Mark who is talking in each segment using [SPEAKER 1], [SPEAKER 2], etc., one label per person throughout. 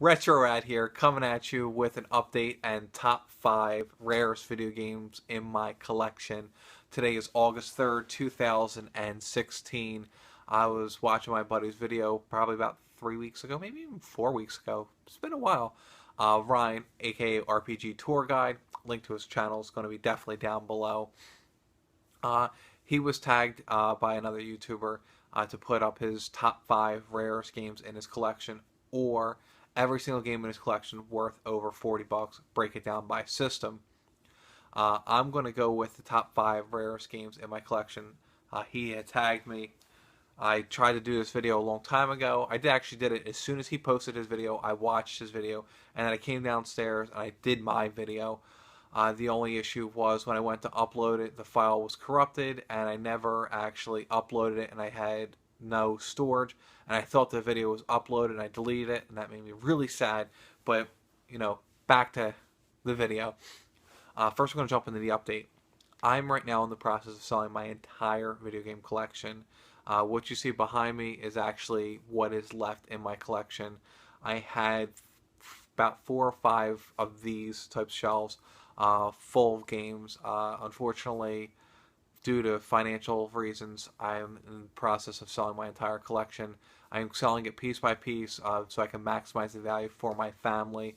[SPEAKER 1] RetroRad here, coming at you with an update and top 5 rarest video games in my collection. Today is August 3rd, 2016. I was watching my buddy's video probably about 3 weeks ago, maybe even 4 weeks ago. It's been a while. Ryan, aka RPG Tour Guide, link to his channel is going to be definitely down below. Uh, he was tagged by another YouTuber to put up his top 5 rarest games in his collection, or every single game in his collection worth over $40. Break it down by system. I'm going to go with the top 5 rarest games in my collection. He had tagged me. I tried to do this video a long time ago. Actually did it as soon as he posted his video. I watched his video, and then I came downstairs and I did my video. The only issue was when I went to upload it, the file was corrupted, and I never actually uploaded it, and I had no storage. And I thought the video was uploaded, and I deleted it, and that made me really sad. But back to the video. First, we're going to jump into the update. I'm right now in the process of selling my entire video game collection. What you see behind me is actually what is left in my collection. I had about 4 or 5 of these type shelves full of games. Unfortunately, due to financial reasons, I'm in the process of selling my entire collection. I'm selling it piece by piece so I can maximize the value for my family.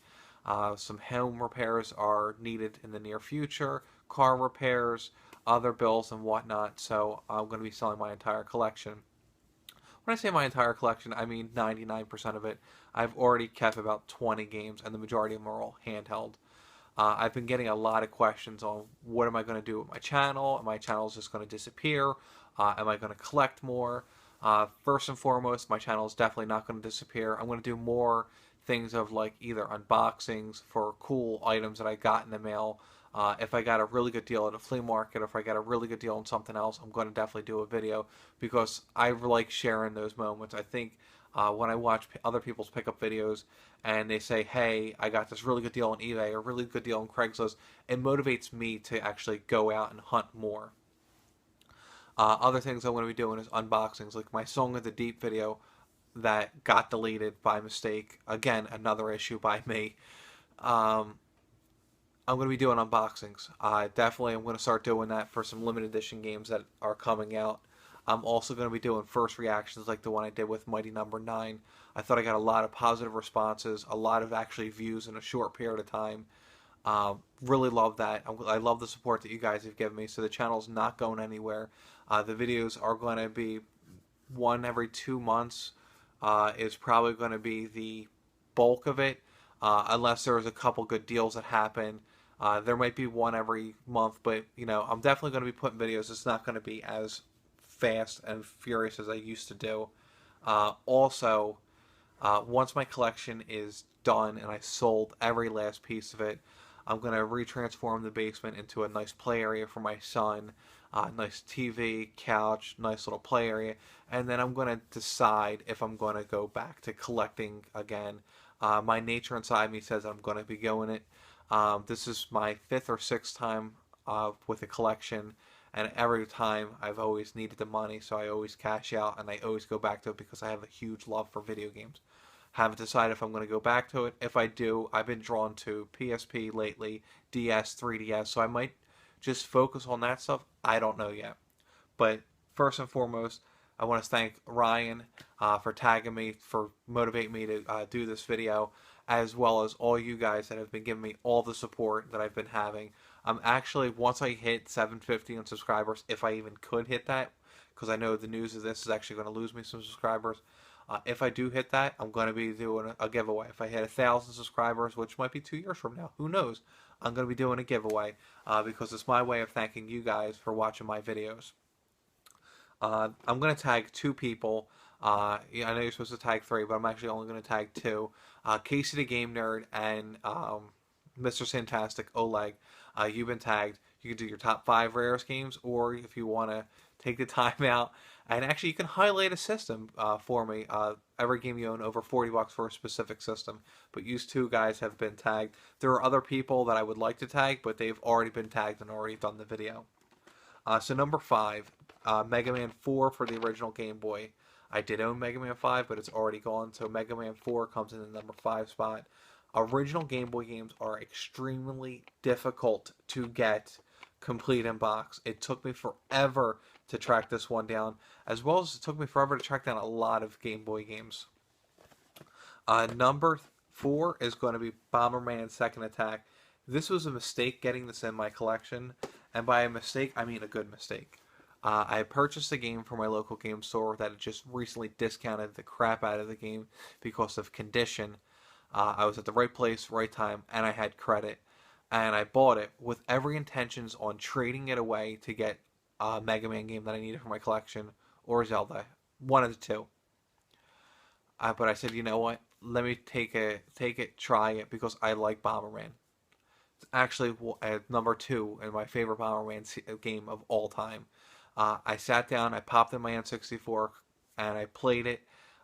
[SPEAKER 1] Some home repairs are needed in the near future, car repairs, other bills and whatnot, so I'm going to be selling my entire collection. When I say my entire collection, I mean 99% of it. I've already kept about 20 games, and the majority of them are all handheld. I've been getting a lot of questions on what am I going to do with my channel? Am my channel just going to disappear? Am I going to collect more? First and foremost, my channel is definitely not going to disappear. I'm going to do more things of like either unboxings for cool items that I got in the mail. If I got a really good deal at a flea market, or if I got a really good deal on something else, I'm going to definitely do a video because I like sharing those moments. I think when I watch other people's pickup videos and they say, hey, I got this really good deal on eBay or a really good deal on Craigslist, it motivates me to actually go out and hunt more. Other things I'm going to be doing is unboxings, like my Song of the Deep video that got deleted by mistake. Again, another issue by me. Um, I'm going to be doing unboxings. Definitely, I'm going to start doing that for some limited edition games that are coming out. I'm also going to be doing first reactions like the one I did with Mighty Number 9. I thought I got a lot of positive responses, a lot of actually views in a short period of time. Really love that. I love the support that you guys have given me, so the channel's not going anywhere. The videos are going to be one every 2 months, is probably going to be the bulk of it, unless there's a couple good deals that happen. There might be one every month, but I'm definitely going to be putting videos. It's not going to be as fast and furious as I used to do. Also, once my collection is done and I sold every last piece of it, I'm going to retransform the basement into a nice play area for my son, nice TV, couch, nice little play area, and then I'm going to decide if I'm going to go back to collecting again. My nature inside me says I'm going to be going it. This is my 5th or 6th time with a collection, and every time I've always needed the money, so I always cash out and I always go back to it because I have a huge love for video games. Haven't decided if I'm going to go back to it. If I do, I've been drawn to PSP lately, DS, 3DS, so I might just focus on that stuff. I don't know yet. But first and foremost, I want to thank Ryan for tagging me, for motivating me to do this video, as well as all you guys that have been giving me all the support that I've been having. Actually, once I hit 750 on subscribers, if I even could hit that, because I know the news of this is actually going to lose me some subscribers. If I do hit that, I'm going to be doing a giveaway. If I hit 1,000 subscribers, which might be 2 years from now, who knows? I'm going to be doing a giveaway because it's my way of thanking you guys for watching my videos. I'm going to tag 2 people. Yeah, I know you're supposed to tag 3, but I'm actually only going to tag 2. Casey the Game Nerd and Mr. Fantastic Oleg. You've been tagged. You can do your top 5 rarest games, or if you want to take the time out and actually you can highlight a system for me. Every game you own over $40 for a specific system. But you 2 guys have been tagged. There are other people that I would like to tag, but they've already been tagged and already done the video. So number 5, Mega Man 4 for the original Game Boy. I did own Mega Man 5, but it's already gone, so Mega Man 4 comes in the number 5 spot. Original Game Boy games are extremely difficult to get complete in box. It took me forever to track this one down, as well as it took me forever to track down a lot of Game Boy games. Number 4 is going to be Bomberman Second Attack. This was a mistake getting this in my collection, and by a mistake, I mean a good mistake. I purchased a game from my local game store that had just recently discounted the crap out of the game because of condition. I was at the right place, right time, and I had credit. And I bought it with every intentions on trading it away to get a Mega Man game that I needed for my collection, or Zelda. One of the two. But I said, you know what? Let me take it, try it, because I like Bomberman. It's actually number 2 in my favorite Bomberman game of all time. I sat down, I popped in my N64, and I played it.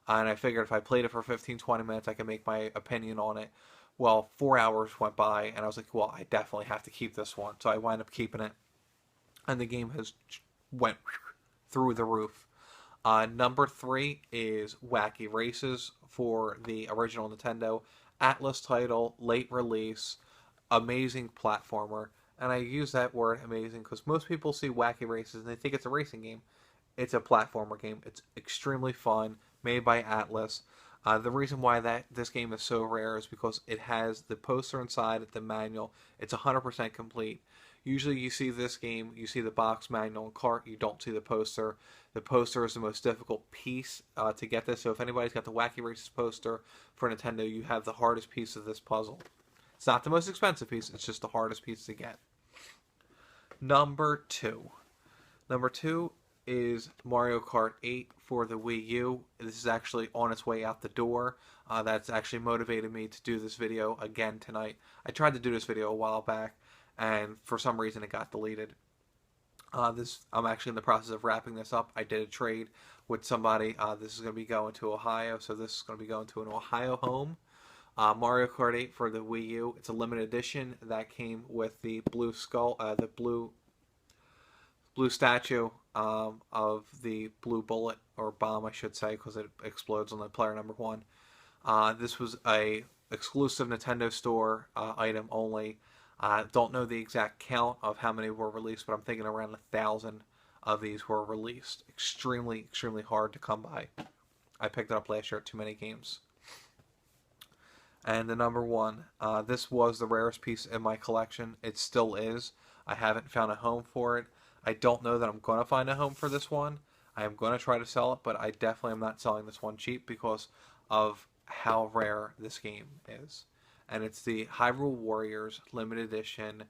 [SPEAKER 1] And I figured if I played it for 15-20 minutes, I could make my opinion on it. Well, 4 hours went by, and I was like, well, I definitely have to keep this one. So I wound up keeping it. And the game has went through the roof. Number 3 is Wacky Races for the original Nintendo. Atlas title, late release, amazing platformer. And I use that word amazing because most people see Wacky Races and they think it's a racing game. It's a platformer game. It's extremely fun, made by Atlas. The reason why this game is so rare is because it has the poster inside, the manual. It's 100% complete. Usually you see this game, you see the box, manual, and cart. You don't see the poster. The poster is the most difficult piece to get this. So if anybody's got the Wacky Races poster for Nintendo, you have the hardest piece of this puzzle. It's not the most expensive piece. It's just the hardest piece to get. Number 2. Number 2 is Mario Kart 8 for the Wii U. This is actually on its way out the door. That's actually motivated me to do this video again tonight. I tried to do this video a while back, and for some reason it got deleted. I'm actually in the process of wrapping this up. I did a trade with somebody. This is going to be going to Ohio, so this is going to be going to an Ohio home. Mario Kart 8 for the Wii U. It's a limited edition that came with the blue skull, the blue statue of the blue bullet, or bomb I should say, because it explodes on the player number 1. This was a exclusive Nintendo Store item only. I don't know the exact count of how many were released, but I'm thinking around 1,000 of these were released. Extremely, extremely hard to come by. I picked it up last year at Too Many Games. And the number 1, this was the rarest piece in my collection. It still is. I haven't found a home for it. I don't know that I'm going to find a home for this one. I am going to try to sell it, but I definitely am not selling this one cheap because of how rare this game is. And it's the Hyrule Warriors Limited Edition.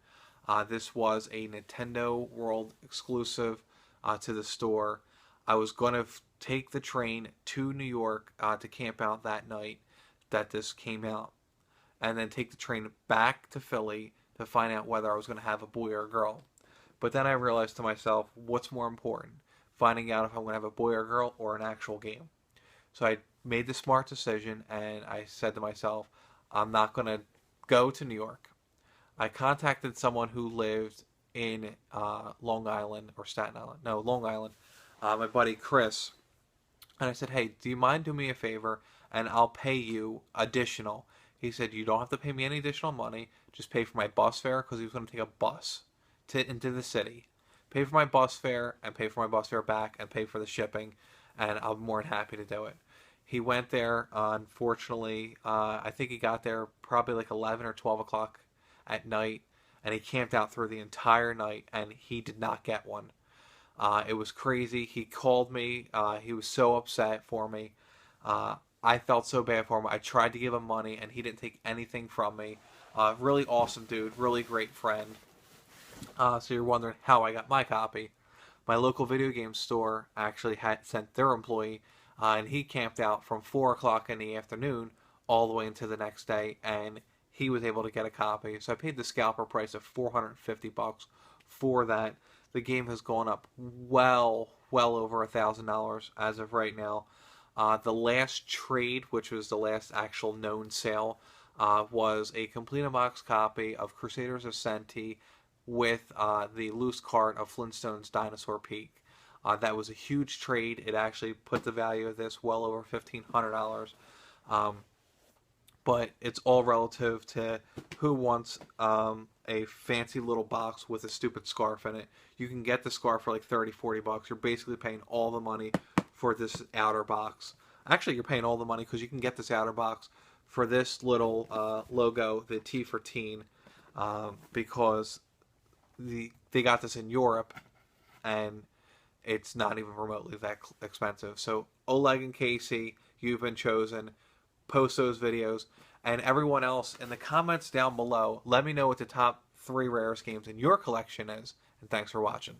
[SPEAKER 1] This was a Nintendo World exclusive to the store. I was going to take the train to New York to camp out that night that this came out, and then take the train back to Philly to find out whether I was going to have a boy or a girl. But then I realized to myself, what's more important? Finding out if I'm going to have a boy or girl or an actual game. So I made the smart decision, and I said to myself, I'm not going to go to New York. I contacted someone who lived in Long Island, or Staten Island. No, Long Island. My buddy Chris. And I said, hey, do you mind doing me a favor, and I'll pay you additional. He said, you don't have to pay me any additional money. Just pay for my bus fare, because he was going to take a bus into the city. Pay for my bus fare, and pay for my bus fare back, and pay for the shipping, and I'm more than happy to do it. He went there, unfortunately, I think he got there probably like 11 or 12 o'clock at night, and he camped out through the entire night, and he did not get one. It was crazy. He called me. He was so upset for me. I felt so bad for him. I tried to give him money, and he didn't take anything from me. Really awesome dude. Really great friend. So you're wondering how I got my copy. My local video game store actually had sent their employee, and he camped out from 4 o'clock in the afternoon all the way into the next day, and he was able to get a copy. So I paid the scalper price of $450 for that. The game has gone up well over $1,000 as of right now. The last trade, which was the last actual known sale, was a complete in-box copy of Crusaders of Senti with the loose cart of Flintstones Dinosaur Peak. That was a huge trade. It actually put the value of this well over $1,500. Um, but it's all relative to who wants a fancy little box with a stupid scarf in it. You can get the scarf for like 30, 40 bucks. You're basically paying all the money for this outer box. Actually, you're paying all the money because you can get this outer box for this little logo, the T for Teen, because they got this in Europe, and it's not even remotely that expensive. So Oleg and Casey, you've been chosen. Post those videos, and everyone else in the comments down below, let me know what the top 3 rarest games in your collection is, and thanks for watching.